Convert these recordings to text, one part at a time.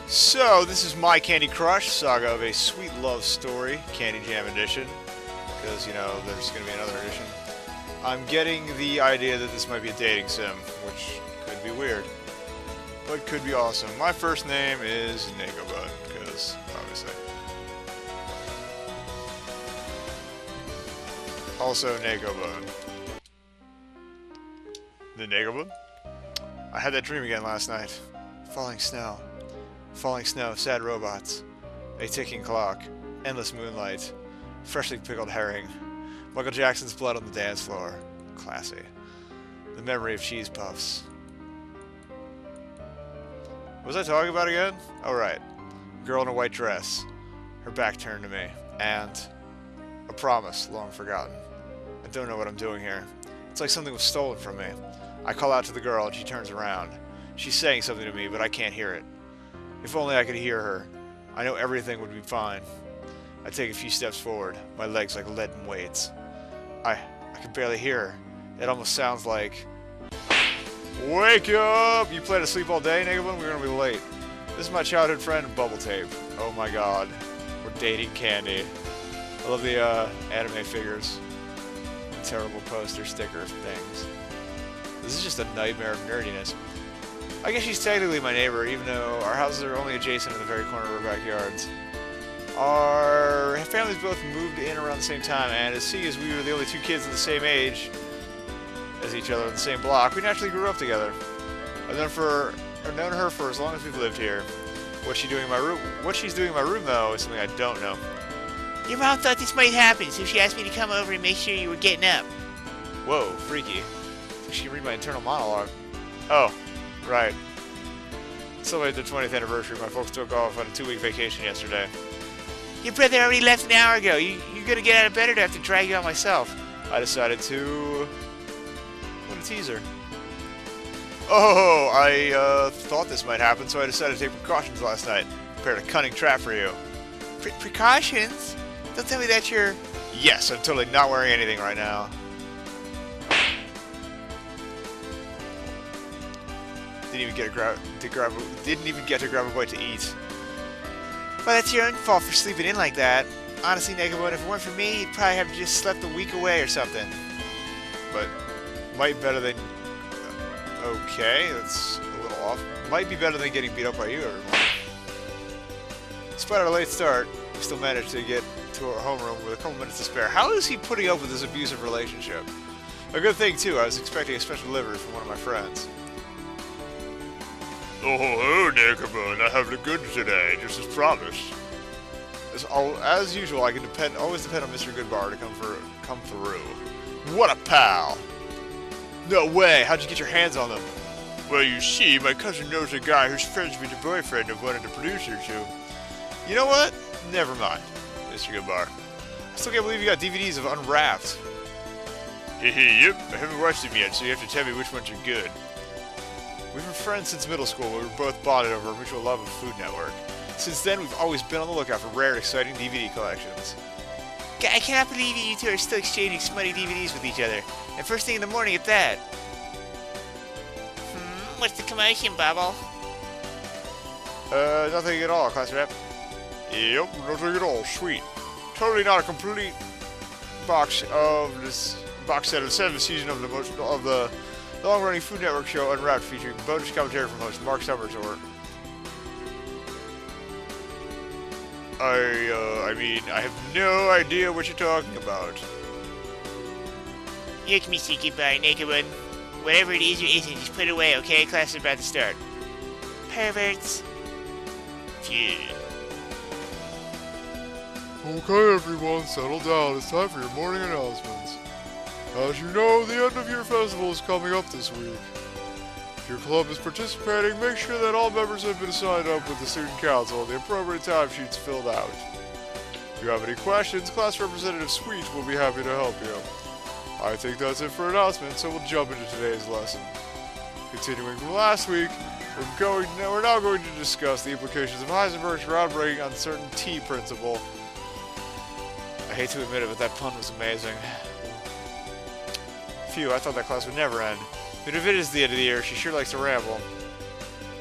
So, this is my Candy Crush, Saga of a Sweet Love Story, Candy Jam Edition, because, you know, there's going to be another edition. I'm getting the idea that this might be a dating sim, which could be weird, but could be awesome. My first name is Nagobud, because, obviously. Also, Nagobud. The Nagobud? I had that dream again last night. Falling snow. Falling snow, sad robots, a ticking clock, endless moonlight, freshly pickled herring, Michael Jackson's blood on the dance floor, classy, the memory of cheese puffs. What was I talking about again? Oh right, girl in a white dress, her back turned to me, and a promise long forgotten. I don't know what I'm doing here. It's like something was stolen from me. I call out to the girl and she turns around. She's saying something to me, but I can't hear it. If only I could hear her. I know everything would be fine. I take a few steps forward, my legs like leaden weights. I can barely hear her. It almost sounds like... Wake up! You plan to sleep all day, Nagabun? We're gonna be late. This is my childhood friend, Bubble Tape. Oh my god. We're dating Candy. I love the anime figures. The terrible poster sticker things. This is just a nightmare of nerdiness. I guess she's technically my neighbor, even though our houses are only adjacent in the very corner of our backyards. Our families both moved in around the same time, and as we were the only two kids of the same age as each other in the same block, we naturally grew up together. I've known her for as long as we've lived here. What she's doing in my room, though, is something I don't know. Your mom thought this might happen, so she asked me to come over and make sure you were getting up. Whoa, freaky. She can read my internal monologue. Oh. Right. Celebrated their 20th anniversary. My folks took off on a 2-week vacation yesterday. Your brother already left an hour ago. You're gonna get out of bed or do I have to drag you out myself? I decided to... What a teaser. Oh, I thought this might happen, so I decided to take precautions last night. Prepared a cunning trap for you. Precautions? Don't tell me that you're... Yes, I'm totally not wearing anything right now. Didn't even get to grab a bite to eat. Well, that's your own fault for sleeping in like that. Honestly, Negabone, if it weren't for me, you'd probably have just slept a week away or something. But might better than... Okay, that's a little off. Might be better than getting beat up by you every morning. Despite our late start, we still managed to get to our homeroom with a couple minutes to spare. How is he putting up with this abusive relationship? A good thing, too. I was expecting a special delivery from one of my friends. Oh, hello, Nickelbone. I have the goods today, just as promised. As usual, I can always depend on Mr. Goodbar to come through. What a pal! No way! How'd you get your hands on them? Well, you see, my cousin knows a guy who's friends with the boyfriend of one of the producers, so... You know what? Never mind, Mr. Goodbar. I still can't believe you got DVDs of Unwrapped. Yep, I haven't watched them yet, so you have to tell me which ones are good. We've been friends since middle school, where we were both bonded over a mutual love of Food Network. Since then, we've always been on the lookout for rare, exciting DVD collections. I cannot believe you two are still exchanging smutty DVDs with each other. And first thing in the morning at that. What's the commotion, Bubble? Nothing at all, class rep. Yep, nothing at all. Sweet. Totally not a complete box set of 7th season of the long-running Food Network show Unwrapped, featuring bonus commentary from host Mark Summers. I mean, I have no idea what you're talking about. You can say goodbye, naked one. Whatever it is or isn't, just put it away, okay? Class is about to start. Perverts. Yeah. Okay, everyone, settle down. It's time for your morning announcements. As you know, the end of year festival is coming up this week. If your club is participating, make sure that all members have been signed up with the student council and the appropriate timesheets filled out. If you have any questions, Class Representative Sweet will be happy to help you. I think that's it for announcements, so we'll jump into today's lesson. Continuing from last week, we're now going to discuss the implications of Heisenberg's groundbreaking uncertainty principle. I hate to admit it, but that pun was amazing. Phew, I thought that class would never end. But if it is the end of the year, she sure likes to ramble.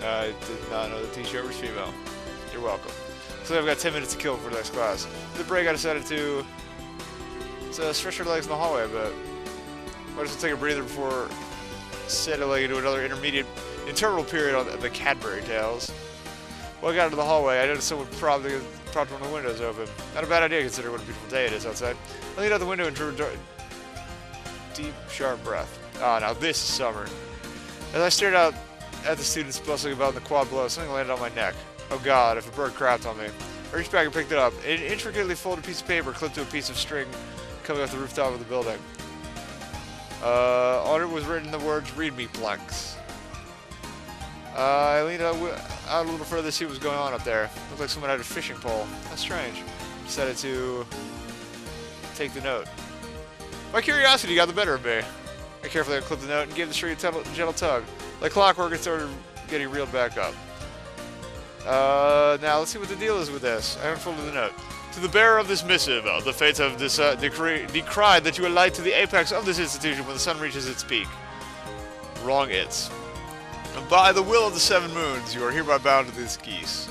I did not know the t-shirt was female. You're welcome. So I've got 10 minutes to kill for the next class. For the break, I decided to stretch her legs in the hallway a bit. I just take a breather before settling into another interminable period on the Cadbury Tales. When I got into the hallway, I noticed someone propped one of the windows open. Not a bad idea considering what a beautiful day it is outside. I leaned out the window and drew a deep, sharp breath. Ah, now this is summer. As I stared out at the students bustling about in the quad below, something landed on my neck. Oh god, if a bird crapped on me. I reached back and picked it up. An intricately folded piece of paper clipped to a piece of string coming off the rooftop of the building. On it was written the words, "Read me, Plex." I leaned out a little further to see what was going on up there. Looked like someone had a fishing pole. That's strange. Decided to take the note. My curiosity got the better of me. I carefully unclipped the note and gave the string a gentle tug. Like clockwork, it started getting reeled back up. Now let's see what the deal is with this. I unfolded the note. To the bearer of this missive, the fates have decried that you alight to the apex of this institution when the sun reaches its peak. Wrong it's. And by the will of the 7 moons, you are hereby bound to this geese.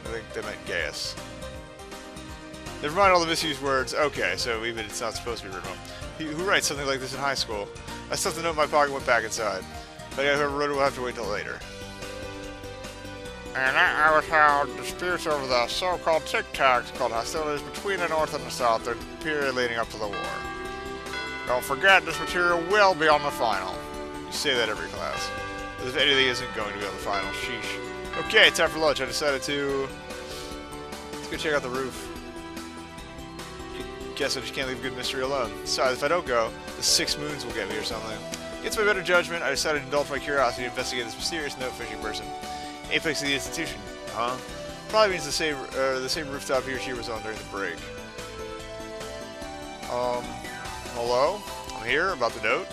I think they meant gas. Never mind all the misused words. Okay, so even it's not supposed to be written. Who writes something like this in high school? I stuffed the note in my pocket and went back inside. But whoever wrote it will have to wait till later. And I was held disputes over the so-called tic-tacs called hostilities between the North and the South during the period leading up to the war. Don't forget, this material will be on the final. You say that every class. As if anything isn't going to be on the final. Sheesh. Okay, time for lunch. I decided to... Let's go check out the roof. Guess I just can't leave a good mystery alone. Besides, if I don't go, the 6 moons will get me or something. Against my better judgment, I decided to indulge my curiosity to investigate this mysterious note-fishing person. Apex of the institution, huh? Probably means the same rooftop he or she was on during the break. Hello? I'm here about the note.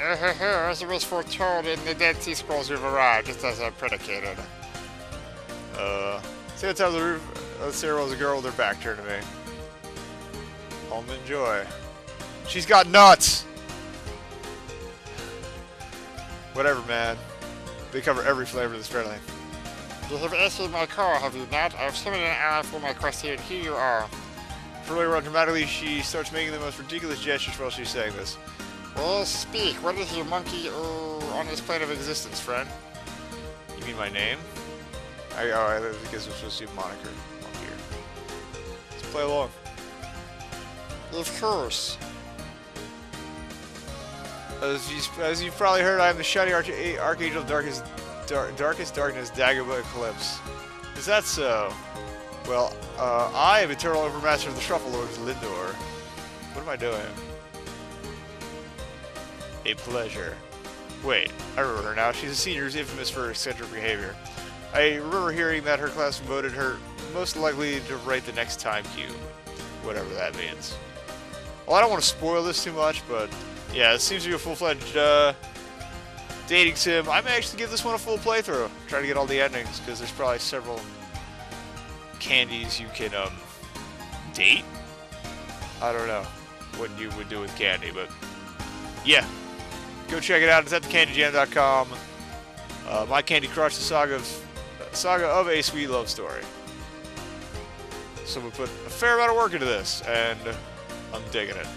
As it was foretold in the Dead Sea Scrolls, you've arrived, just as I predicated. See on top of the roof of the stairwell was a girl with her back turned to me. Home enjoy. She's got nuts! Whatever, man. They cover every flavor that's friendly. You have issued my call, have you not? I've submitted an ally for my quest here, and here you are. For later on, dramatically, she starts making the most ridiculous gestures while she's saying this. Well, speak. What is your monkey on this plane of existence, friend? You mean my name? I guess it's supposed to be moniker. Here. Let's play along. Of course. As you've probably heard, I am the shiny Archangel of Darkest Darkness, Dagobah Eclipse. Is that so? Well, I am Eternal Overmaster of the Truffle Lords, Lindor. What am I doing? A pleasure. Wait, I remember her now. She's a senior who's infamous for her eccentric behavior. I remember hearing that her class voted her most likely to write the next time cube. Whatever that means. Well, I don't want to spoil this too much, but yeah, it seems to be a full-fledged dating sim. I may actually give this one a full playthrough. Try to get all the endings, because there's probably several candies you can date? I don't know what you would do with candy, but yeah. Go check it out. It's at thecandygem.com. My Candy Crush, the saga of a sweet love story. Someone put a fair amount of work into this, and I'm digging it.